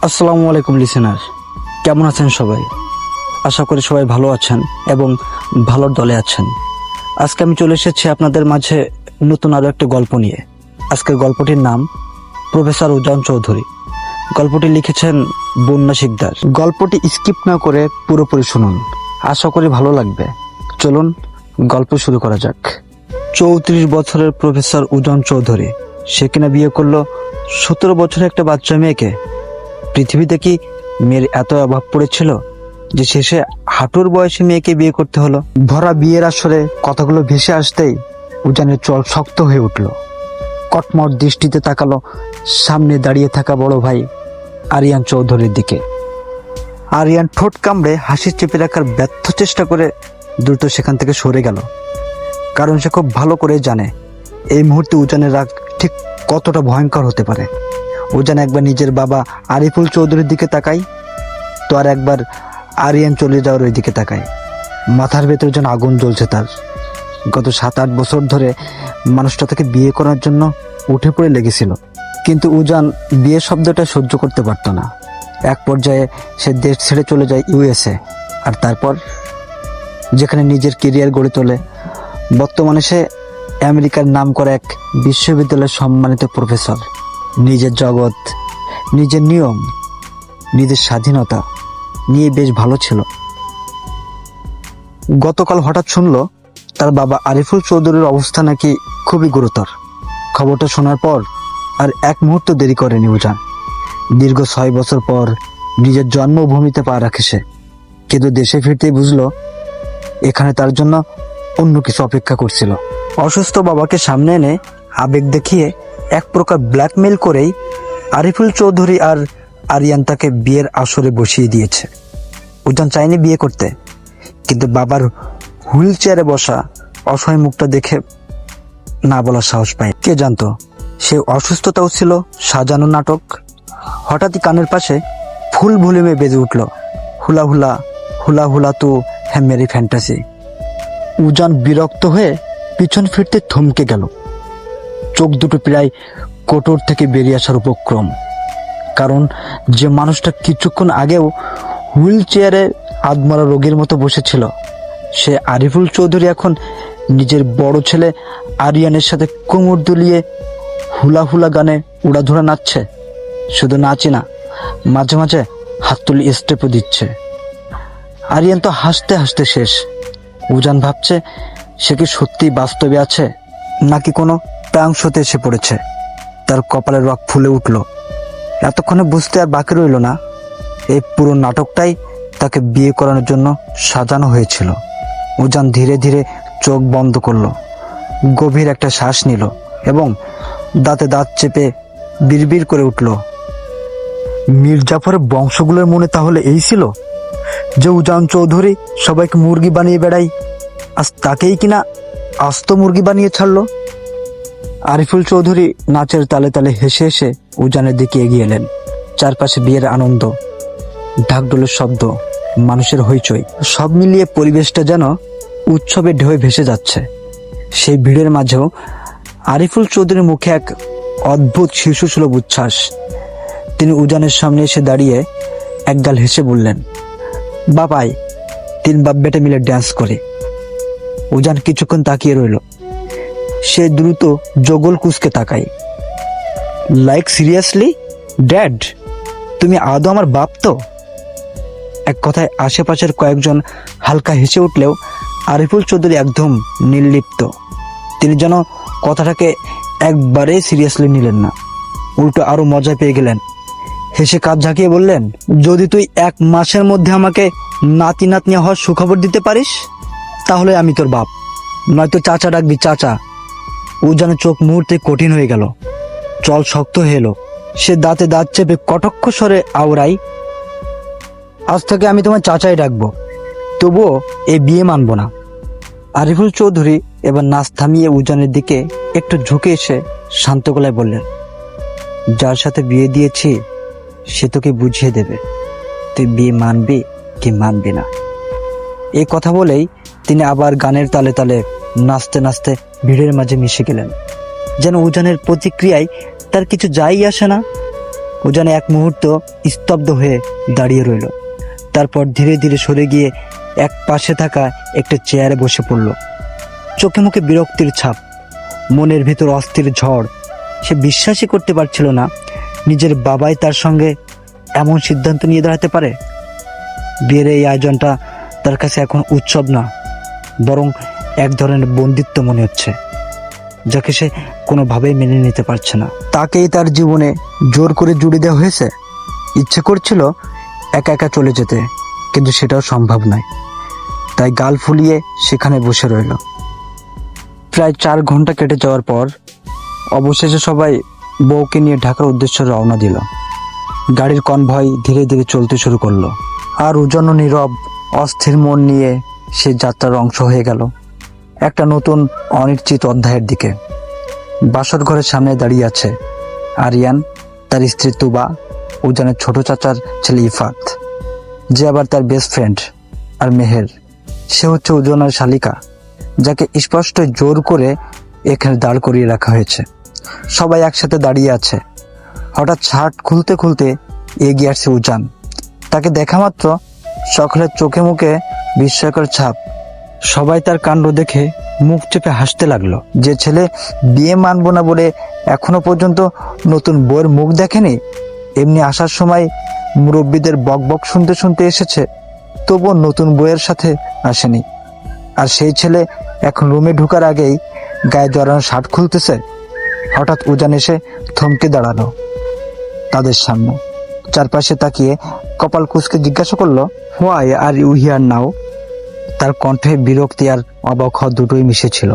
আসসালামু আলাইকুম লিসেনার, কেমন আছেন সবাই? আশা করি সবাই ভালো আছেন এবং ভালোর দলে আছেন। আজকে আমি চলে এসেছি আপনাদের মাঝে নতুন আরও একটা গল্প নিয়ে। আজকের গল্পটির নাম প্রফেসর উজান চৌধুরী। গল্পটি লিখেছেন বন্যা শিকদার। গল্পটি স্কিপ না করে পুরোপুরি শুনুন, আশা করি ভালো লাগবে। চলুন গল্প শুরু করা যাক। 34 বছরের প্রফেসর উজান চৌধুরী, সে কিনা বিয়ে করলো 17 বছরের একটা বাচ্চা মেয়েকে। পৃথিবীতে কি মেয়ের এত অভাব পড়েছিল যে শেষে হাঁটুর বয়সী মেয়েকে বিয়ে করতে হলো? ভরা বিয়ের আসরে কথাগুলো ভেসে আসতেই উজানের চল শক্ত হয়ে উঠল। কটমট দৃষ্টিতে তাকালো সামনে দাঁড়িয়ে থাকা বড় ভাই আরিয়ান চৌধুরীর দিকে। আরিয়ান ঠোঁট কামড়ে হাসি চেপে রাখার ব্যর্থ চেষ্টা করে দ্রুত সেখান থেকে সরে গেল, কারণ সে খুব ভালো করে জানে এই মুহূর্তে উজানের রাগ ঠিক কতটা ভয়ঙ্কর হতে পারে। উজান একবার নিজের বাবা আরিফুল চৌধুরীর দিকে তাকাই, তো আর একবার আরিয়ান চলে যাওয়ার ওই দিকে তাকাই। মাথার ভেতরে যেন আগুন জ্বলছে তার। গত 7-8 বছর ধরে মানুষটা তাকে বিয়ে করার জন্য উঠে পড়ে লেগেছিল, কিন্তু উজান বিয়ে শব্দটা সহ্য করতে পারত না। এক পর্যায়ে সে দেশ ছেড়ে চলে যায় USA, আর তারপর যেখানে নিজের কেরিয়ার গড়ে তোলে। বর্তমানে সে আমেরিকার নামকরা এক বিশ্ববিদ্যালয়ের সম্মানিত প্রফেসর। নিজের জগৎ, নিজের নিয়ম, নিজের স্বাধীনতা নিয়ে বেশ ভালো ছিল। গতকাল হঠাৎ শুনলো তার বাবা আরিফুল চৌধুরীর অবস্থা নাকি খুবই গুরুতর। খবরটা শোনার পর আর এক মুহূর্ত দেরি করেনি উজান। দীর্ঘ 6 বছর পর নিজের জন্মভূমিতে পা রাখে সে, কিন্তু দেশে ফিরতেই বুঝলো এখানে তার জন্য অন্য কিছু অপেক্ষা করছিল। অসুস্থ বাবাকে সামনে এনে আবেগ দেখিয়ে এক প্রকার ব্ল্যাকমেল করেই আরিফুল চৌধুরী আর আরিয়ান তাকে বিয়ের আসরে বসিয়ে দিয়েছে। উজান চায়নি বিয়ে করতে, কিন্তু বাবার হুইল চেয়ারে বসা অসহায় মুখটা দেখে না বলার সাহস পায়। কে জানতো সে অসুস্থতাও ছিল সাজানো নাটক। হঠাৎই কানের পাশে ফুল ভলিউমে বেজে উঠল, হুলা হুলা হুলা হুলা তু হ্যাঁ মেরি ফ্যান্টাসি। উজান বিরক্ত হয়ে পিছন ফিরতে থমকে গেল। চোখ দুটো প্রায় কোটর থেকে বেরিয়ে আসার উপক্রম, কারণ যে মানুষটা কিছুক্ষণ আগেও হুইল চেয়ারে আদমরা রোগীর মতো বসেছিল, সে আরিফুল চৌধুরী এখন নিজের বড় ছেলে আরিয়ানের সাথে কোমর দুলিয়ে হুলা হুলা গানে উড়াধুরা নাচছে। শুধু নাচি না, মাঝে মাঝে হাত তুলি স্টেপও দিচ্ছে। আরিয়ান তো হাসতে হাসতে শেষ। উজান ভাবছে সে কি সত্যি বাস্তবে আছে নাকি কোনো প্রাংশতে এসে পড়েছে। তার কপালের রক ফুলে উঠল। এতক্ষণে বুঝতে আর বাকি রইল না, এই পুরো নাটকটাই তাকে বিয়ে করানোর জন্য সাজানো হয়েছিল। উজান ধীরে ধীরে চোখ বন্ধ করলো, গভীর একটা শ্বাস নিল এবং দাঁতে দাঁত চেপে বিড়বিড় করে উঠল, মীর জাফরের বংশগুলোর মনে তাহলে এই ছিল যে উজান চৌধুরী সবাইকে মুরগি বানিয়ে বেড়াই, আজ তাকেই কিনা আস্ত মুরগি বানিয়ে ছাড়লো। আরিফুল চৌধুরী নাচের তালে তালে হেসে হেসে উজানের দিকে এগিয়ে এলেন। চারপাশে বিয়ের আনন্দ, ঢাকঢোলের শব্দ, মানুষের হইচই, সব মিলিয়ে পরিবেশটা যেন উৎসবের ঢেউয়ে ভেসে যাচ্ছে। সেই ভিড়ের মাঝেও আরিফুল চৌধুরীর মুখে এক অদ্ভুত শিশুসুলভ উচ্ছ্বাস। তিনি উজানের সামনে এসে দাঁড়িয়ে একগাল হেসে বললেন, বাবাই 3 বাপ বেটে মিলে ড্যান্স করে। উজান কিছুক্ষণ তাকিয়ে রইল। সে দ্রুত জগল কুচকে তাকায়। লাইক সিরিয়াসলি ড্যাড, তুমি আদৌ আমার বাপ তো? এক কথায় আশেপাশের কয়েকজন হালকা হেসে উঠলেও আরিফুল চৌধুরী একদম নির্লিপ্ত। তিনি যেন কথাটাকে একবারেই সিরিয়াসলি নিলেন না, উল্টো আরো মজা পেয়ে গেলেন। হেসে কাঁধ ঝাঁকিয়ে বললেন, যদি তুই 1 মাসের মধ্যে আমাকে নাতি নাতনি হওয়ার সুখবর দিতে পারিস তাহলে আমি তোর বাপ, নয়তো চাচা ডাকবি চাচা। উজানের চোখ মুহূর্তে কঠিন হয়ে গেল, চল শক্ত হয়ে এলো। সে দাঁতে দাঁত চেপে কটক্ষ স্বরে আওড়াই, আজ থেকে আমি তোমার চাচাই ডাকবো, তবুও এই বিয়ে মানব না। আরিফুল চৌধুরী এবার নাচ থামিয়ে উজানের দিকে একটু ঝুঁকে এসে শান্ত গলায় বললেন, যার সাথে বিয়ে দিয়েছি সে তোকে বুঝিয়ে দেবে তুই বিয়ে মানবি কি মানবি না। এই কথা বলেই তিনি আবার গানের তালে তালে নাচতে নাচতে ভিড়ের মাঝে মিশে গেলেন, যেন উজানের প্রতিক্রিয়ায় তার কিছু যাই আসে না। উজান এক মুহূর্ত স্তব্ধ হয়ে দাঁড়িয়ে রইল। তারপর ধীরে ধীরে সরে গিয়ে এক পাশে থাকা একটা চেয়ারে বসে পড়ল। চোখে মুখে বিরক্তির ছাপ, মনের ভিতর অস্থির ঝড়। সে বিশ্বাসই করতে পারছিল না নিজের বাবাই তার সঙ্গে এমন সিদ্ধান্ত নিয়ে দাঁড়াতে পারে। বিয়ের এই আয়োজনটা তার কাছে এখন উৎসব না, বরং এক ধরনের বন্দিত্ব মনে হচ্ছে, যাকে সে কোনোভাবেই মেনে নিতে পারছে না। তাকেই তার জীবনে জোর করে জুড়ে দেওয়া হয়েছে। ইচ্ছে করছিল একা একা চলে যেতে, কিন্তু সেটাও সম্ভব নয়। তাই গাল ফুলিয়ে সেখানে বসে রইল। প্রায় 4 ঘন্টা কেটে যাওয়ার পর অবশেষে সবাই বউকে নিয়ে ঢাকার উদ্দেশ্যে রওনা দিল। গাড়ির কনভয় ধীরে ধীরে চলতে শুরু করলো, আর উজানও নীরব অস্থির মন নিয়ে সে যাত্রার অংশ হয়ে গেল একটা নতুন অনিশ্চিত অধ্যায়ের দিকে। বাসর ঘরের সামনে দাঁড়িয়ে আছে আরিয়ান, তার স্ত্রী তুবা, উজানের ছোট চাচার ছেলে ইফাত, যে আবার তার বেস্ট ফ্রেন্ড, আর মেহের, সে হচ্ছে উজানের শালিকা, যাকে স্পষ্ট জোর করে এখানে দাঁড় করিয়ে রাখা হয়েছে। সবাই একসাথে দাঁড়িয়ে আছে। হঠাৎ শার্ট খুলতে খুলতে এগিয়ে আসছে উজান। তাকে দেখা মাত্র সকলের চোখে মুখে বিস্ময়কর ছাপ। সবাই তার কাণ্ড দেখে মুখ চেপে হাসতে লাগলো। যে ছেলে বিয়ে মানবো না বলে এখনো পর্যন্ত নতুন বউয়ের মুখ দেখেনি, এমনি আসার সময় মুরব্বীদের বক বক শুনতে শুনতে এসেছে, তবুও নতুন বউয়ের সাথে আসেনি। আর সেই ছেলে এখন রুমে ঢোকার আগেই গায়ে জড়ানো শার্ট খুলতেছে। হঠাৎ উজান এসে থমকে দাঁড়ালো তাদের সামনে, চারপাশে তাকিয়ে কপাল কুঁচকে জিজ্ঞাসা করলো, why are you here now? তার কণ্ঠে বিরক্তি আর অবাক হওয়া দুটোই মিশেছিল।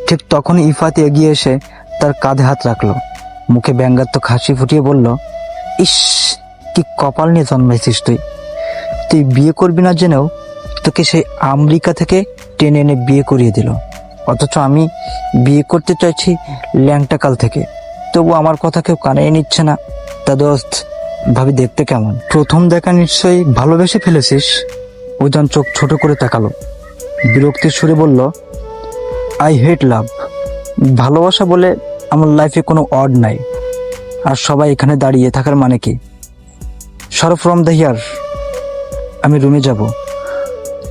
ঠিক তখন ইফাত এগিয়ে এসে তার কাঁধে হাত রাখলো, মুখে ব্যঙ্গাত্মক হাসি ফুটিয়ে বলল, ইস, কি কপাল নিয়ে জন্মাইছিস তুই! তুই বিয়ে করবি না জেনেও তোকে সেই আমেরিকা থেকে টেনে এনে বিয়ে করিয়ে দিল, অথচ আমি বিয়ে করতে চাইছি ল্যাংটাকাল থেকে, তবু আমার কথা কেউ কানে নিচ্ছে না। তা দোস্ত, ভাবি দেখতে কেমন? প্রথম দেখা নিশ্চয়ই ভালোবেসে ফেলেছিস? উজান চোখ ছোট করে তাকালো, বিরক্তির সুরে বলল, আই হেট লাভ। ভালোবাসা বলে আমার লাইফে কোনো অড নাই। আর সবাই এখানে দাঁড়িয়ে থাকার মানে কি? সর ফ্রম দ্য হিয়ার, আমি রুমে যাব।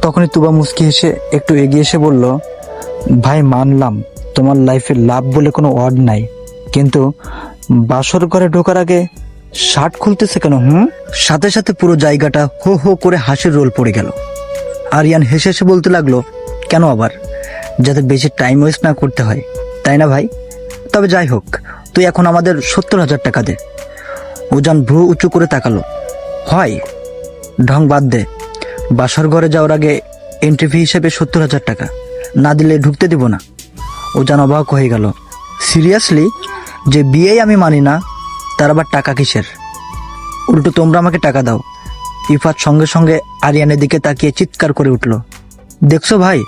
তখনই তুবা মুচকি হেসে একটু এগিয়ে এসে বলল, ভাই মানলাম তোমার লাইফে লাভ বলে কোনো ওয়ার্ড নাই, কিন্তু বাসর ঘরে ঢোকার আগে শার্ট খুলতেছে কেন? সাথে সাথে পুরো জায়গাটা হো হো করে হাসির রোল পড়ে গেল। আরিয়ান হেসে হেসে বলতে লাগলো, কেন আবার? যাতে বেশি টাইম ওয়েস্ট না করতে হয়, তাই না ভাই? তবে যাই হোক, তুই এখন আমাদের 70,000 টাকা দে। উজান ভ্রু উঁচু করে তাকালো, হয় ঢং বাদ দে। বাসর ঘরে যাওয়ার আগে এন্ট্রি ফি হিসেবে 70,000 টাকা না দিলে ঢুকতে দিব না। উজান অবাক হয়ে গেল, সিরিয়াসলি? যে বিয়েই আমি মানি না, তার আবার টাকা কিসের? উল্টো তোমরা আমাকে টাকা দাও। ইফাত সঙ্গে সঙ্গে আরিয়ানের দিকে তাকিয়ে চিৎকার করে উঠল, দেখছো ভাই,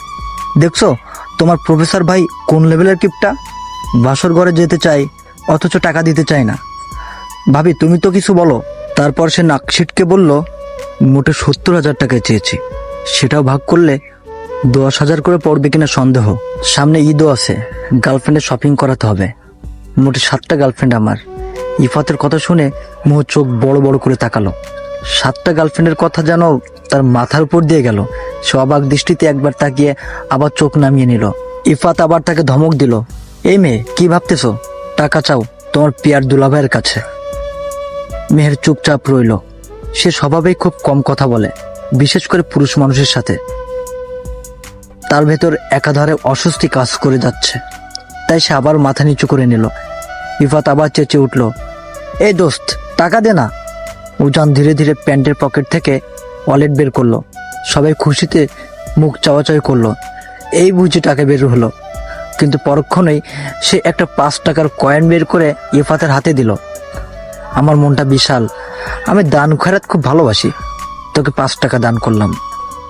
দেখছো তোমার প্রফেসর ভাই কোন লেভেলের কিপটা? বাসর ঘরে যেতে চাই অথচ টাকা দিতে চায় না। ভাবি তুমি তো কিছু বলো। তারপর সে নাক ছিটকে বলল, মোটে 70,000 টাকায় চেয়েছি, সেটাও ভাগ করলে 10,000 করে পড়বে কিনা সন্দেহ। সামনে ঈদও আছে, গার্লফ্রেন্ডের শপিং করাতে হবে। মোটে 7টা গার্লফ্রেন্ড আমার। ইফাতের কথা শুনে মোহ চোখ বড় বড় করে তাকালো। 7টা গার্লফ্রেন্ডের কথা যেন তার মাথার উপর দিয়ে গেল। সে অবাক দৃষ্টিতে একবার তাকিয়ে আবার চোখ নামিয়ে নিল। ইফাত আবার তাকে ধমক দিল, এই মেয়ে কি ভাবতেছো? টাকা চাও তোমার পিয়ার দুলাভাইয়ের কাছে। মেহের চুপচাপ রইল। সে স্বভাবেই খুব কম কথা বলে, বিশেষ করে পুরুষ মানুষের সাথে। তার ভেতর একাধারে অস্বস্তি কাজ করে যাচ্ছে, তাই সে আবার মাথা নিচু করে নিল। ইফাত আবার চেঁচিয়ে উঠল, এই দোস্ত টাকা দে না। উজান ধীরে ধীরে প্যান্টের পকেট থেকে ওয়ালেট বের করলো। সবাই খুশিতে মুখ চাওয়াচাওয়ি করলো, এই বুঝে টাকা বের হলো। কিন্তু পরক্ষণেই সে একটা 5 টাকার কয়েন বের করে ইফাতের হাতে দিল। আমার মনটা বিশাল, আমি দান খয়রাত খুব ভালোবাসি, তোকে 5 টাকা দান করলাম।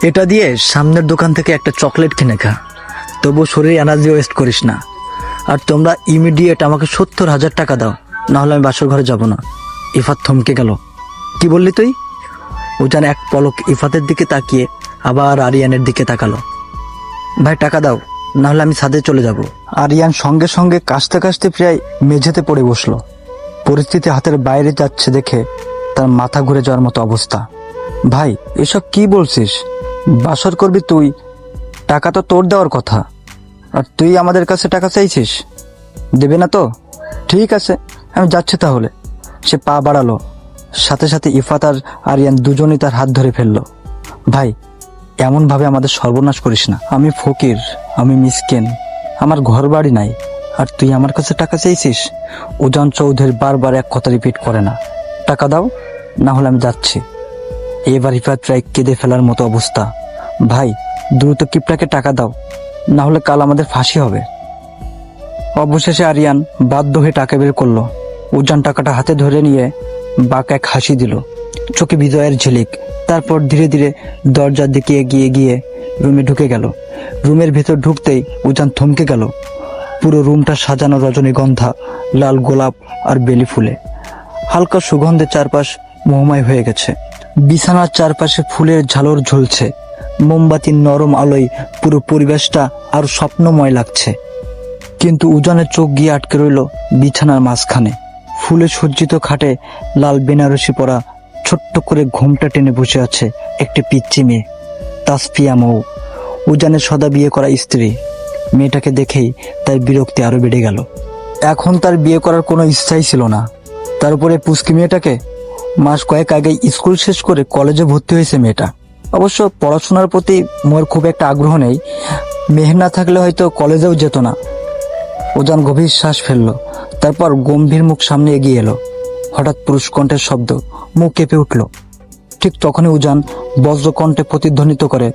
এটা দিয়ে সামনের দোকান থেকে একটা চকলেট কিনে খা, তবু শরীরে এনার্জি ওয়েস্ট করিস না। আর তোমরা ইমিডিয়েট আমাকে 70,000 টাকা দাও, নাহলে আমি বাসর ঘরে যাব না। ইফাত থমকে গেল, কি বললি তুই? উজান এক পলক ইফাতের দিকে তাকিয়ে আবার আরিয়ানের দিকে তাকালো, ভাই টাকা দাও, নাহলে আমি ছাদে চলে যাব। আরিয়ান সঙ্গে সঙ্গে কাশতে কাশতে প্রায় মেঝেতে পড়ে বসলো। পরিস্থিতি হাতের বাইরে যাচ্ছে দেখে তার মাথা ঘুরে যাওয়ার মতো অবস্থা। ভাই, এসব কি বলছিস? বাসর করবি তুই, টাকা তো তোর দেওয়ার কথা, আর তুই আমাদের কাছে টাকা চাইছিস? দেবে না তো? ঠিক আছে, আমি যাচ্ছি তাহলে। সে পা বাড়ালো, সাথে সাথে ইফাত আর আরিয়ান দুজনেই তার হাত ধরে ফেললো। ভাই, এমনভাবে আমাদের সর্বনাশ করিস না। আমি ফকির, আমি মিসকিন, আমার ঘর বাড়ি নাই, আর তুই আমার কাছে টাকা চাইছিস? উজান চৌধুরী বারবার এক কথা রিপিট করে না, টাকা দাও, না হলে আমি যাচ্ছি। এবার ইফাত প্রায় কেঁদে ফেলার মতো অবস্থা। ভাই, দ্রুত কিপটাকে টাকা দাও, না হলে কাল আমাদের ফাঁসি হবে। অবশেষে আরিয়ান বাধ্য হয়ে টাকা বের করলো। উজান টাকাটা হাতে ধরে নিয়ে বাঁকা এক হাসি দিল, চোখে বিজয়ের ঝিলিক। তারপর ধীরে ধীরে দরজার দিকে এগিয়ে গিয়ে রুমে ঢুকে গেল। রুমের ভেতর ঢুকতেই উজান থমকে গেল। পুরো রুমটা সাজানো রজনীগন্ধা, লাল গোলাপ আর বেলি ফুলে। হালকা সুগন্ধে চারপাশ মোহময় হয়ে গেছে। বিছানার চারপাশে ফুলের ঝালর ঝুলছে। মোমবাতির নরম আলোয় পুরো পরিবেশটা আরো স্বপ্নময় লাগছে। কিন্তু উজানের চোখ গিয়ে আটকে রইল বিছানার মাঝখানে। ফুলে সজ্জিত খাটে লাল বেনারসি পরা ছোট্ট করে ঘোমটা টেনে বসে আছে একটি পিচ্চি মেয়ে, তাসফিয়া মৌ, উজানের সদা বিয়ে করা স্ত্রী। মেয়েটাকে দেখেই তার বিরক্তি আরো বেড়ে গেল। এখন তার বিয়ে করার কোনো ইচ্ছাই ছিল না। তার উপরে পুস্কি মেয়েটাকে, মাস কয়েক আগে স্কুল শেষ করে কলেজে ভর্তি হয়েছে মেয়েটা। অবশ্য পড়াশোনার প্রতি মোর খুব একটা আগ্রহ নেই, মেহের না থাকলে হয়তো কলেজেও যেত না। উজান গভীর শ্বাস ফেলল, তারপর গম্ভীর মুখ সামনে এগিয়ে এলো। হঠাৎ পুরুষ কণ্ঠের শব্দ, মুখ কেঁপে উঠল। ঠিক তখনই উজান বজ্রকণ্ঠে প্রতিধ্বনিত করে,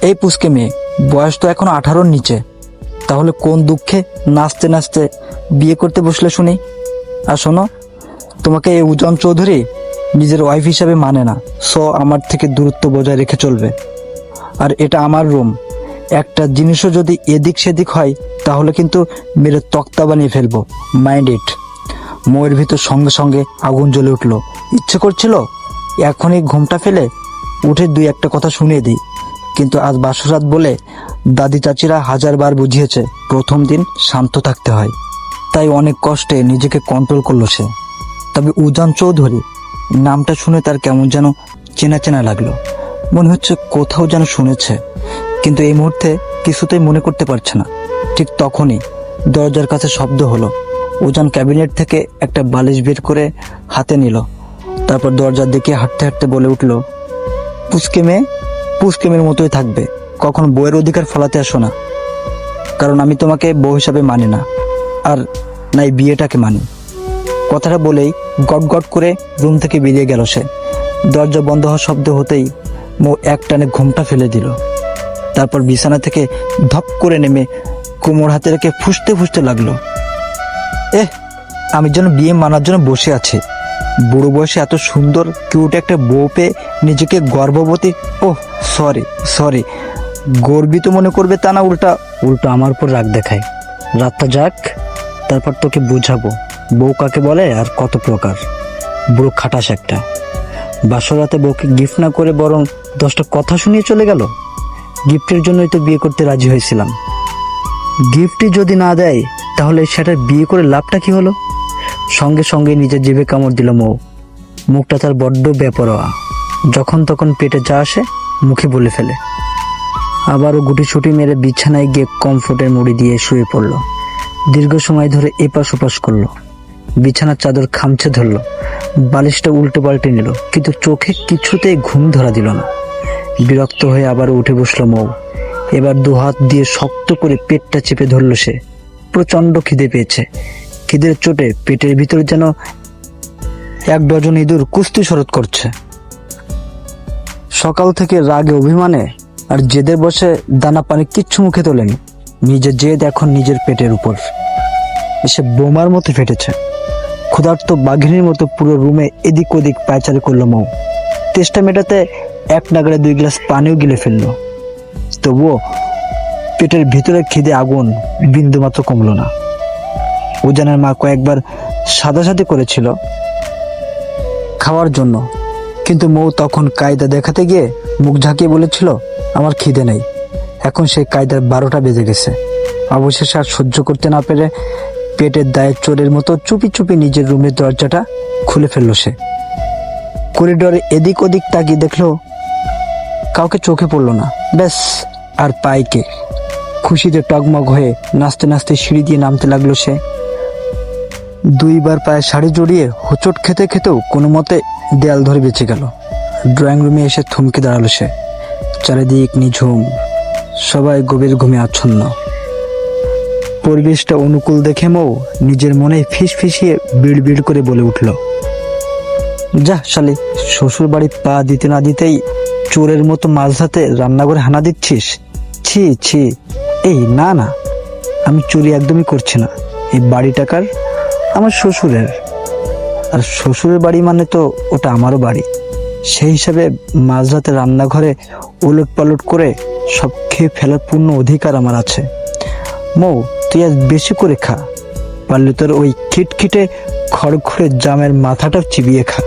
এই পুস্কে মেয়ে, বয়স তো এখনো 18-র নিচে, তাহলে কোন দুঃখে নাচতে নাচতে বিয়ে করতে বসলে শুনি? আর শোনো, তোমাকে এই উজান চৌধুরী নিজের ওয়াইফ হিসাবে মানে না, সো আমার থেকে দূরত্ব বজায় রেখে চলবে। আর এটা আমার রুম, একটা জিনিসও যদি এদিক সেদিক হয় তাহলে কিন্তু মেরে তক্তা বানিয়ে ফেলবো, মাইন্ড ইট। ময়ের ভিতর সঙ্গে সঙ্গে আগুন জ্বলে উঠলো। ইচ্ছে করছিল এখনই ঘুমটা ফেলে উঠে দুই একটা কথা শুনিয়ে দিই, কিন্তু আজ বাসরাত বলে দাদি চাচিরা 1000বার বুঝিয়েছে প্রথম দিন শান্ত থাকতে হয়। তাই অনেক কষ্টে নিজেকে কন্ট্রোল করলো সে। তবে উজান চৌধুরী নামটা শুনে তার কেমন যেন চেনা চেনা লাগলো, মনে হচ্ছে কোথাও যেন শুনেছে, কিন্তু এই মুহূর্তে কিছুতেই মনে করতে পারছে না। ঠিক তখনই দরজার কাছে শব্দ হলো। উজান ক্যাবিনেট থেকে একটা বালিশ বের করে হাতে নিল, তারপর দরজার দিকে হাঁটতে হাঁটতে বলে উঠল, পুস্কে মেয়ের মতোই থাকবে, কখন বউয়ের অধিকার ফলাতে আসো না, কারণ আমি তোমাকে বউ হিসাবে মানি না, আর নাই বিয়েটাকে মানি। কথাটা বলেই গট গট করে রুম থেকে বেরিয়ে গেল সে। দরজা বন্ধ হওয়ার শব্দ হতেই মৌ এক টানে ঘুমটা ফেলে দিল। তারপর বিছানা থেকে ধপ করে নেমে কোমর হাতে রেখে ফুঁসতে ফুঁসতে লাগলো, আমি যেন বিয়ে মানার জন্য বসে আছি। বুড়ো বয়সে এত সুন্দর কিউট একটা বউ পেয়ে নিজেকে গর্ভবতী, সরি, গর্বিত মনে করবে তা না, উল্টা আমার উপর রাগ দেখায়। রাতটা যাক, তারপর তোকে বুঝাবো বউ কাকে বলে আর কত প্রকার। বুড়ো খাটাস একটা। বাসরাতে বউকে গিফট না করে বরং 10টা কথা শুনিয়ে চলে গেল। গিফটের জন্যই তো বিয়ে করতে রাজি হয়েছিলাম। গিফটই যদি না দেয় তাহলে সেটার বিয়ে করে লাভটা কি হলো? সঙ্গে সঙ্গে নিজের জিভে কামড় দিল মৌ। মুখটা তার বড্ড বেপরোয়া, যখন তখন পেটে যা আসে মুখে বলে ফেলে। আবারও গুটিছুটি মেরে বিছানায় গিয়ে কমফোর্টের মুড়ি দিয়ে শুয়ে পড়ল। দীর্ঘ সময় ধরে এপাশ ওপাশ করলো, বিছানার চাদর খামচে ধরলো, বালিশটা উল্টে পাল্টে নিল, কিন্তু চোখে কিছুতেই ঘুম ধরা দিল না। বিরক্ত হয়ে আবার উঠে বসলো মৌ। এবার দুহাত দিয়ে শক্ত করে পেটটা চেপে ধরল সে। প্রচন্ড খিদে পেয়েছে। খিদের চোটে পেটের ভিতর যেন 1 ডজন ইঁদুর কুস্তি শরৎ করছে। সকাল থেকে রাগে অভিমানে আর জেদের বসে দানা পানি কিচ্ছু মুখে তোলেনি। নিজের জেদ এখন নিজের পেটের উপর এসে বোমার মতো ফেটেছে। ক্ষুধার্ত বাঘিনীর মতো পুরো রুমে এদিক ওদিক পায়চারি করলো মৌ। তেষ্টা মেটাতে এক নাগাড়ে 2 গ্লাস পানিও গিলে ফেললো, তবুও পেটের ভিতরে খিদে আগুন বিন্দুমাত্র কমলো না। উজানের মা কয়েকবার সাদাসাদি করেছিল খাওয়ার জন্য, কিন্তু মৌ তখন কায়দা দেখাতে গিয়ে মুখ ঝাঁকিয়ে বলেছিল, আমার খিদে নেই। এখন সেই কায়দার 12টা বেজে গেছে। অবশেষে আর সহ্য করতে না পেরে পেটের দায়ে চোরের মতো চুপি চুপি নিজের রুমের দরজাটা খুলে ফেললো সে। করিডোরে এদিক ওদিক তাকিয়ে দেখলো কাউকে চোখে পড়লো না। ব্যাস, আর পাইকে খুশিতে টগমগ হয়ে নাচতে নাচতে সিঁড়ি দিয়ে নামতে লাগলো সে। দুইবার পায়ে শাড়ি জড়িয়ে হোঁচট খেতে খেতেও কোনো মতে দেয়াল ধরে বেঁচে গেল। ড্রয়িং রুমে এসে থমকে দাঁড়ালো সে। চারিদিক নিঝুম, সবাই গভীর ঘুমে আচ্ছন্ন। পরিবেশটা অনুকূল দেখে মৌ নিজের মনে ফিস ফিসিয়ে বিড় বিড় করে বলে উঠল, যা শালি, শ্বশুর বাড়ি পা দিতে না দিতেই চোরের মতো মাঝরাতে রান্নাঘরে হানা দিচ্ছিস। ছি ছি। এই না না, আমি চুরি একদমই করছি না। এই বাড়ি টাকার আমার শ্বশুরের, আর শ্বশুরের বাড়ি মানে তো ওটা আমারও বাড়ি। সেই হিসাবে মাঝরাতে রান্নাঘরে ওলট পালট করে সব খেয়ে ফেলার পূর্ণ অধিকার আমার আছে। মৌ, তুই আজ বেশি করে খা, পারলে তোর ওই খিটখিটে খড়খড়ে জামের মাথাটা চিবিয়ে খা।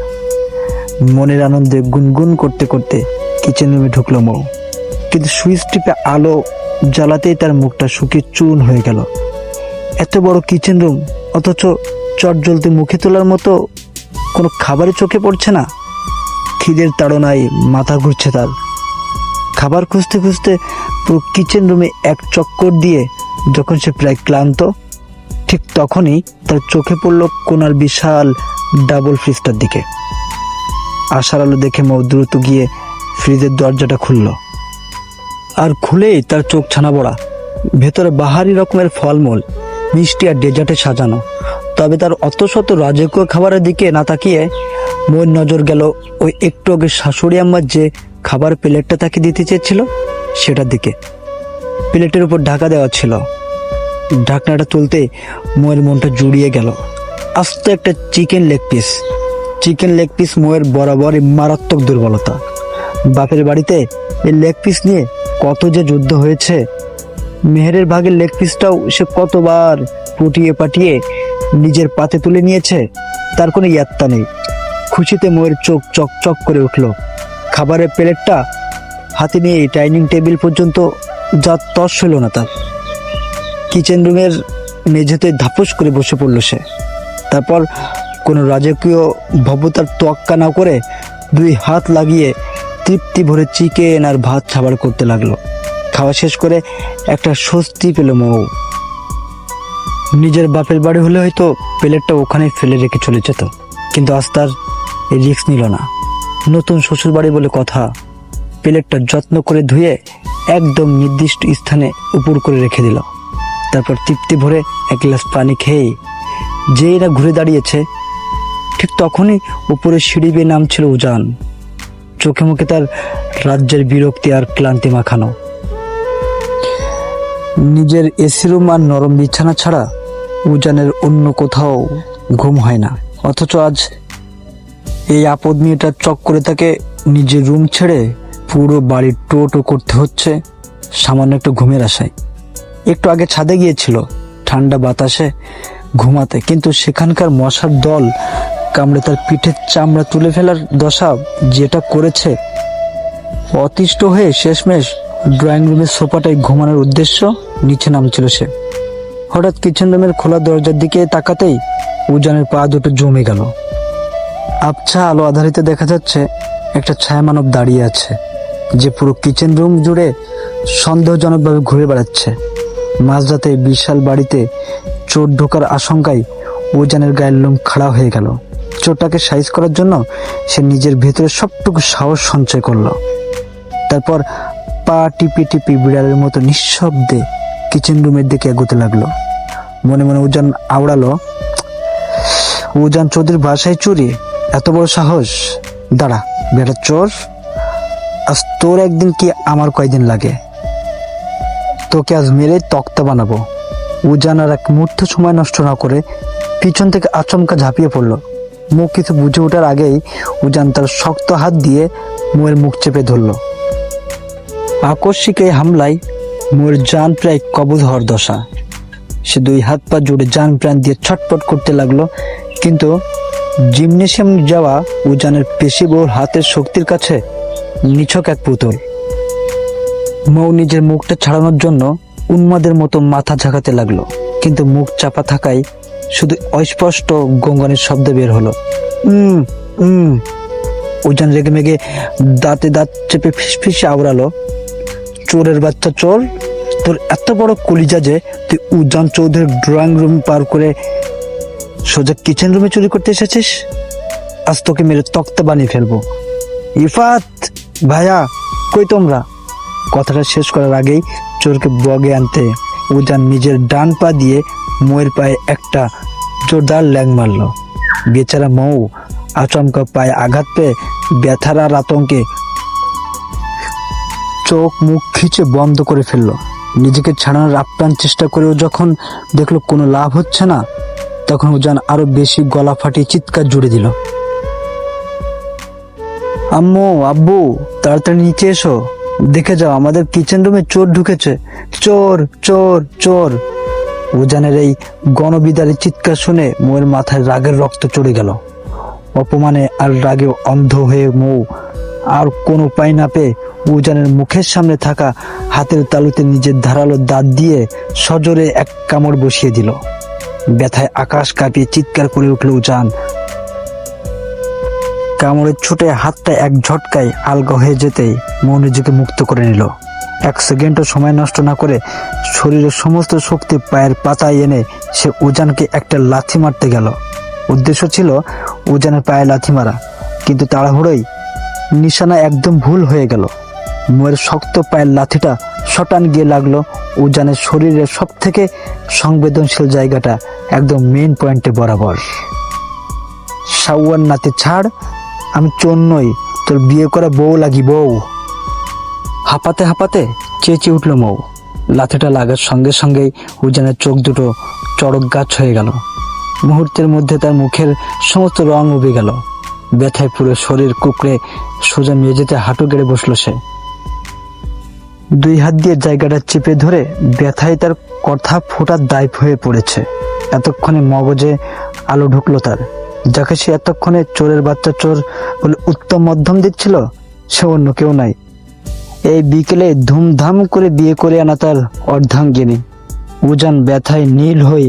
মনের আনন্দে গুনগুন করতে করতে কিচেন রুমে ঢুকলো মৌ। কিন্তু সুইচ টিপে আলো জ্বালাতেই তার মুখটা শুকিয়ে চূর্ণ হয়ে গেল। এত বড় কিচেন রুম, অথচ চট জ্বলতে মুখে তোলার মতো কোনো খাবারই চোখে পড়ছে না। খিদের তাড়নায় মাথা ঘুরছে তার। খাবার খুঁজতে খুঁজতে পুরো কিচেন রুমে এক চক্কর দিয়ে যখন সে প্রায় ক্লান্ত, ঠিক তখনই তার চোখে পড়ল কোনার বিশাল ডাবল ফ্রিজটার দিকে। আশার আলো দেখে মৌ দ্রুত গিয়ে ফ্রিজের দরজাটা খুলল। আর খুলেই তার চোখ ছানা বড়া। ভেতরে বাহারি রকমের ফলমূল, মিষ্টি আর ডেজার্টে সাজানো। তবে তার অত শত রাজকীয় খাবারের দিকে না তাকিয়ে মৌর নজর গেল ওই একটু আগে শাশুড়ি আম্মার যে খাবার প্লেটটা তাকে দিতে চেয়েছিল সেটার দিকে। প্লেটের উপর ঢাকা দেওয়া ছিল। ঢাকনাটা তুলতে মৌয়ের মনটা জুড়িয়ে গেল। আস্ত একটা chicken leg piece. Chicken leg piece মৌয়ের বরাবরই মারাত্মক দুর্বলতা। বাপের বাড়িতে এই লেগ পিস নিয়ে কত যে যুদ্ধ হয়েছে। মেহেরের ভাগের লেগ পিসটাও সে কতবার পুটিয়ে পাটিয়ে নিজের পাতে তুলে নিয়েছে, তার কোনো ইয়াত্তা নেই। খুশিতে মৌয়ের চোখ চকচক করে উঠল। খাবারের প্লেটটা হাতে নিয়ে ডাইনিং টেবিল পর্যন্ত যা তস হলো না তার। কিচেন রুমের মেঝেতে ধাপুস করে বসে পড়ল সে। তারপর কোনো রাজকীয় ভব্যতার তোয়াক্কা না করে দুই হাত লাগিয়ে তৃপ্তি ভরে চিকেন আর ভাত খাবার করতে লাগলো। খাওয়া শেষ করে একটা স্বস্তি পেল মৌ। নিজের বাপের বাড়ি হলে হয়তো প্লেটটা ওখানে ফেলে রেখে চলে যেত, কিন্তু আজ তার এই রিস্ক নিল না। নতুন শ্বশুর বাড়ি বলে কথা। প্লেটটা যত্ন করে ধুয়ে একদম নির্দিষ্ট স্থানে উপর করে রেখে দিল। তারপর তৃপ্তি ভরে এক গ্লাস পানি খেয়ে যেই না ঘুরে দাঁড়িয়েছে, ঠিক তখনই উপরে সিঁড়ি বেয়ে নামছিল উজান। চোখে মুখে তার রাজ্যের বিরক্তি আর ক্লান্তি মাখানো। নিজের এসি রুম আর নরম বিছানা ছাড়া উজানের অন্য কোথাও ঘুম হয় না। অথচ আজ এই আপদ মেয়েটার চক্করে তাকে নিজের রুম ছেড়ে পুরো বাড়ি টো করতে হচ্ছে সামান্য একটু ঘুমের আশায়। একটু আগে ছাদে গিয়েছিল ঠান্ডা বাতাসে ঘুমাতে, কিন্তু সেখানকার মশার দল কামড়ে তার পিঠের চামড়া তুলে ফেলার দশা যেটা করেছে। অতিষ্ঠ হয়ে শেষমেশ ড্রয়িং রুমের সোফাটায় ঘুমানোর উদ্দেশ্য নিচে নামছিল সে। হঠাৎ কিচেন রুমের খোলা দরজার দিকে তাকাতেই উজানের পা দুটো জমে গেল। আবছা আলো আধারিতে দেখা যাচ্ছে একটা ছায়া মানব দাঁড়িয়ে আছে, যে পুরো কিচেন রুম জুড়ে সন্দেহজনকভাবে ঘুরে বেড়াচ্ছে। মাঝরাতে বিশাল বাড়িতে চোর ঢোকার আশঙ্কায় উজানের গায়ের লোম খাড়া হয়ে গেল। চোরটাকে সাইজ করার জন্য সে নিজের ভেতরে সবটুকু সাহস সঞ্চয় করলো। তারপর পা টিপি টিপি বিড়ালের মতো নিঃশব্দে কিচেন রুমের দিকে এগোতে লাগলো। মনে মনে উজান আওড়ালো, উজান চৌধুরীর বাসায় চুরি, এত বড় সাহস! দাঁড়া বেটা চোর, আজ তোর একদিন কি আমার কয়দিন লাগে, তোকে আজ মেরে তক্তা বানাবো। উজান আর এক মুহূর্ত সময় নষ্ট না করে পিছন থেকে আচমকা ঝাঁপিয়ে পড়লো। মুখ কিছু বুঝে ওঠার আগেই উজান তার শক্ত হাত দিয়ে মৌয়ের মুখ চেপে ধরলো। আকস্মিক এই হামলায় মৌয়ের জান প্রায় কবজ হওয়ার দশা। সে দুই হাত পা জুড়ে জান প্রাণ দিয়ে ছটপট করতে লাগলো, কিন্তু জিমনেশিয়াম যাওয়া উজানের পেশিবহুল হাতের শক্তির কাছে নিছক এক পুতুল। মৌ নিজের মুখটা ছাড়ানোর জন্য উন্মাদের মতো মাথা ঝাঁকাতে লাগলো, কিন্তু মুখ চাপা থাকায় শুধু অস্পষ্ট গঙ্গনের শব্দ বের হলো। উম উম উজান রেগে মেগে দাঁতে দাঁত চেপে ফিসফিসে আওড়ালো, চোরের বাচ্চা চোর, তোর এত বড় কলিজা যে তুই উজান চৌধুরীর ড্রয়িং রুম পার করে সোজা কিচেন রুমে চুরি করতে এসেছিস? আজ তোকে মেরে তক্তা বানিয়ে ফেলবো। ইফাত, ভাইয়া, কই তোমরা? কথাটা শেষ করার আগেই চোরকে বগে আনতে উজান নিজের ডান পা দিয়ে মৌয়ের পায়ে একটা জোরদার ল্যাং মারল। বেচারা মৌ আচমকা পায়ে আঘাত পেয়ে ব্যথার আর আতঙ্কে চোখ মুখ খিচে বন্ধ করে ফেললো। নিজেকে ছাড়ানোর আপ্রাণ চেষ্টা করেও যখন দেখলো কোনো লাভ হচ্ছে না, তখন উজান আরো বেশি গলা ফাটিয়ে চিৎকার জুড়ে দিল, আম্মু, আব্বু, তাড়াতাড়ি নিচে এসো, দেখে যাও আমাদের কিচেন রুমে চোর ঢুকেছে, চোর চোর চোর। উজানের এই গণবিদারী চিৎকার শুনে মৌয়ের মাথায় রাগের রক্ত চড়ে গেল। অপমানে আর রাগে অন্ধ হয়ে মৌ আর কোনো উপায় না পেয়ে উজানের মুখের সামনে থাকা হাতের তালুতে নিজের ধারালো দাঁত দিয়ে সজোরে এক কামড় বসিয়ে দিল। ব্যথায় আকাশ কাঁপিয়ে চিৎকার করে উঠল উজান। কামড়ের ছুটে হাতটা এক ঝটকায় আলগা হয়ে যেতেই মৌ নিজেকে মুক্ত করে নিল। এক সেকেন্ডও সময় নষ্ট না করে শরীরের সমস্ত শক্তি পায়ের পাতায় এনে সে উজানকে একটা লাথি মারতে গেল। উদ্দেশ্য ছিল উজানের পায়ে লাথি মারা, কিন্তু তাড়াহুড়োই নিশানা একদম ভুল হয়ে গেল। মৌয়ের শক্ত পায়ের লাথিটা শটান গিয়ে লাগলো উজানের শরীরের সব থেকে সংবেদনশীল জায়গাটা, একদম মেইন পয়েন্টে বরাবর। সাউয়ার নাতে ছাড়, আমি চোর নই, তোর বিয়ে করা বউ লাগি বউ। হাঁপাতে হাঁপাতে চেঁচিয়ে উঠল মৌ। লাথিটা লাগার সঙ্গে সঙ্গেই উজানের চোখ দুটো চড়ক গাছ হয়ে গেল। মুহূর্তের মধ্যে তার মুখের সমস্ত রং উবে গেল। ব্যথায় পুরো শরীর কুকড়ে সোজা মেঝেতে হাঁটু গেড়ে বসলো সে। দুই হাত দিয়ে জায়গাটা চেপে ধরে ব্যথায় তার কথা ফোটার দায় হয়ে পড়েছে। এতক্ষণে মগজে আলো ঢুকলো তার। যাকে সে এতক্ষণে চোরের বাচ্চা চোর বলে উত্তম মধ্যম দিচ্ছিল, সে অন্য কেউ নাই, এই বিকেলে ধুমধাম করে বিয়ে করে আনা তার অর্ধাঙ্গিনী। উজান ব্যথায় নীল হয়ে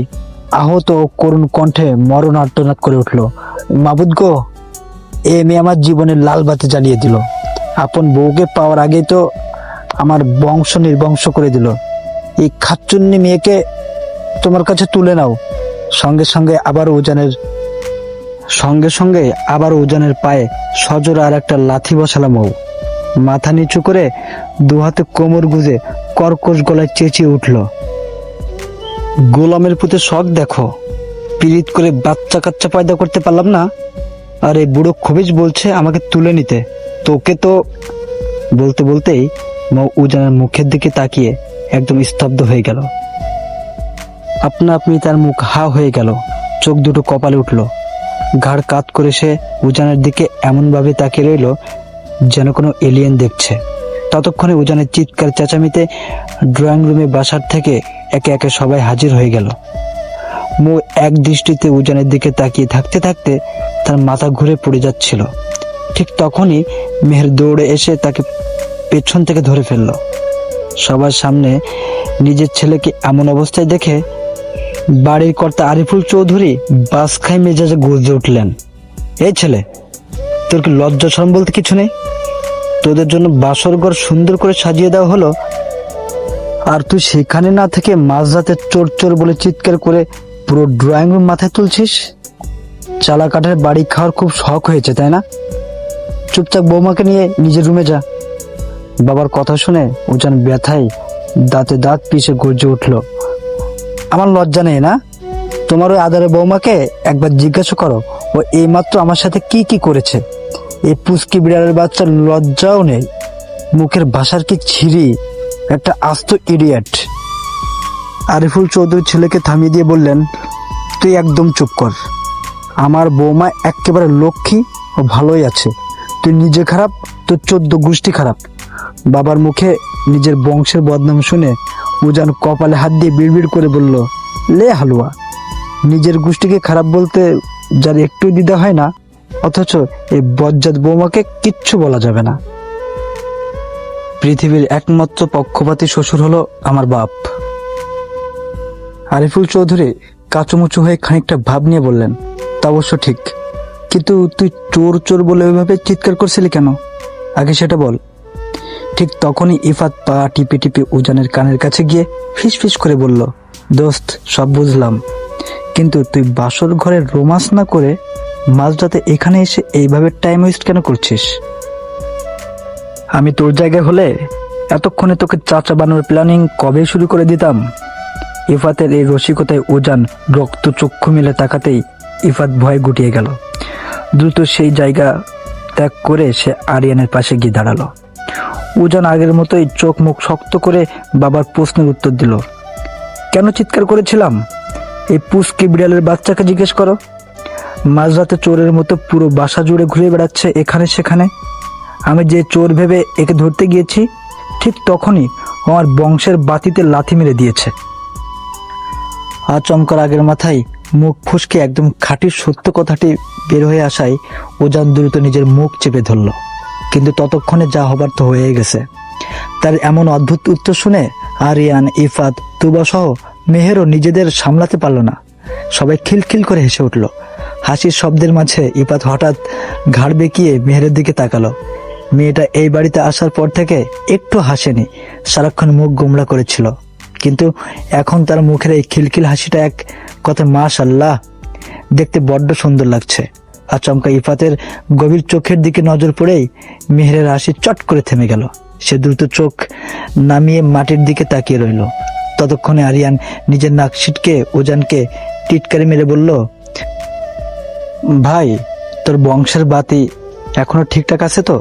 আহত ও করুণ কণ্ঠে মরণ আর্তনাদ করে উঠল, মাবুদ গো, এ মেয়ে আমার জীবনের লাল বাতি জ্বালিয়ে দিল। আপন বউকে পাওয়ার আগেই তো আমার বংশ নির্বংশ করে দিল। এই খাচ্চুন্নি মেয়েকে তোমার কাছে তুলে নাও। সঙ্গে সঙ্গে আবার উজানের পায়ে সজোরে আর একটা লাথি বসালাম। মৌ মাথা নিচু করে দু হাতে কোমর গুজে কর্কশ গলায় চেঁচিয়ে উঠল, গোলামের পুতে শখ দেখো, পীড়িত করে বাচ্চা কাচ্চা পয়দা করতে পারলাম না, আর এই বুড়ো খবিজ বলছে আমাকে তুলে নিতে। তোকে তো। বলতে বলতেই মৌ উজানের মুখের দিকে তাকিয়ে একদম স্তব্ধ হয়ে গেল। আপনা আপনি তার মুখ হা হয়ে গেল, চোখ দুটো কপালে উঠল। ঘাড় কাত করে সে উজানের দিকে এমন ভাবে তাকিয়ে রইল যেন কোনো এলিয়েন দেখছে। ততক্ষণে উজানের চিৎকার চেঁচামেচিতে ড্রয়িং রুমে বাসার থেকে একে একে সবাই হাজির হয়ে গেল। মৌ এক দৃষ্টিতে উজানের দিকে তাকিয়ে থাকতে থাকতে তার মাথা ঘুরে পড়ে যাচ্ছিল। ঠিক তখনই মেহের দৌড়ে এসে তাকে পেছন থেকে ধরে ফেলল। সবার সামনে নিজের ছেলেকে এমন অবস্থায় দেখে বাড়ির কর্তা আরিফুল চৌধুরী বাস খাই মেজাজে গর্জে উঠলেন, এই ছেলে, তোর কি লজ্জা শরম বলতে কিছু নেই? তোদের জন্য বাসর ঘর সুন্দর করে সাজিয়ে দেওয়া হলো, আর তুই সেখানে না থেকে মাঝরাতে চোর চোর বলে চিৎকার করে পুরো ড্রয়িং রুম মাথায় তুলছিস? চালা কাঠের বাড়ি খাওয়ার খুব শখ হয়েছে তাই না? চুপচাপ বৌমাকে নিয়ে নিজের রুমে যা। বাবার কথা শুনে উজান ব্যথায় দাঁতে দাঁত পিষে গর্জে উঠল, আমার লজ্জা নেই না? তোমার ওই আদরের বৌমাকে একবার জিজ্ঞাসা করো ও এইমাত্র আমার সাথে কি কি করেছে। এই পুচকি বিড়ালের বাচ্চার লজ্জাও নেই, মুখের ভাষার কি ছিরি, একটা আস্ত ইডিয়েট। আরিফুল চৌধুরী ছেলেকে থামিয়ে দিয়ে বললেন, তুই একদম চুপ কর, আমার বৌমা একেবারে লক্ষ্মী ও ভালোই আছে, তুই নিজে খারাপ, তোর 14 গোষ্ঠী খারাপ। বাবার মুখে নিজের বংশের বদনাম শুনে উজান কপালে হাত দিয়ে বিড়বিড় করে বলল, লে হালুয়া, নিজের গোষ্ঠীকে খারাপ বলতে যার একটু দ্বিধা হয় না, অথচ এই বজ্জাত বৌমাকে কিচ্ছু বলা যাবে না। পৃথিবীর একমাত্র পক্ষপাতী শ্বশুর হলো আমার বাপ। আরিফুল চৌধুরী কাচুমুচু হয়ে খানিকটা ভাব নিয়ে বললেন, তা অবশ্য ঠিক, কিন্তু তুই চোর চোর বলে ওইভাবে চিৎকার করছিলি কেন? আগে সেটা বল। ঠিক তখনই ইফাত পা টিপে টিপে উজানের কানের কাছে গিয়ে ফিস ফিস করে বলল, দোস্ত সব বুঝলাম, কিন্তু তুই বাসর ঘরে রোমান্স না করে মাঝরাতে এখানে এসে এইভাবে টাইম ওয়েস্ট কেন করছিস? আমি তোর জায়গায় হলে এতক্ষণে তোকে চাচা বানানোর প্ল্যানিং কবে শুরু করে দিতাম। ইফাতের এই রসিকতায় উজান রক্ত চক্ষু মেলে তাকাতেই ইফাত ভয়ে গুটিয়ে গেল। দ্রুত সেই জায়গা ত্যাগ করে সে আরিয়ানের পাশে গিয়ে দাঁড়ালো। উজান আগের মতোই চোখ মুখ শক্ত করে বাবার প্রশ্নের উত্তর দিল, কেন চিৎকার করেছিলাম? এই পুষ্কি বিড়ালের বাচ্চাকে জিজ্ঞেস করো। মাঝরাতে চোরের মতো পুরো বাসা জুড়ে ঘুরে বেড়াচ্ছে এখানে সেখানে। আমি যে চোর ভেবে একে ধরতে গিয়েছি, ঠিক তখনই আমার বংশের বাতিতে লাথি মেরে দিয়েছে। আচমকার আগের মাথায় মুখ ফুসকে একদম খাঁটি সত্য কথাটি বের হয়ে আসায় উজান দ্রুত নিজের মুখ চেপে ধরল, কিন্তু ততক্ষণে যা হবার তো হয়ে গেছে। তার এমন অদ্ভুত উত্তর শুনে আরিয়ান, ইফাত, তুবা সহ মেহেরও নিজেদের সামলাতে পারল না। সবাই খিলখিল করে হেসে উঠল। হাসির শব্দের মাঝে ইফাত হঠাৎ ঘাড় বেঁকিয়ে মেহেরের দিকে তাকালো। মেয়েটা এই বাড়িতে আসার পর থেকে একটু হাসেনি, সারাক্ষণ মুখ গোমড়া করেছিল, কিন্তু এখন তার মুখের এই খিলখিল হাসিটা এক কথা মাশাআল্লাহ, দেখতে বড্ড সুন্দর লাগছে। আচমকা ইফাতের গভীর চোখের দিকে নজর পড়েই মেহেরের হাসি চট করে থেমে গেল। সে দ্রুত চোখ নামিয়ে মাটির দিকে তাকিয়ে রইল। ততক্ষণে আরিয়ান নিজের নাক ছিটকে উজানকে টিটকারি মেরে বলল, ভাই তোর বংশের বাতি এখনো ঠিকঠাক আছে তো?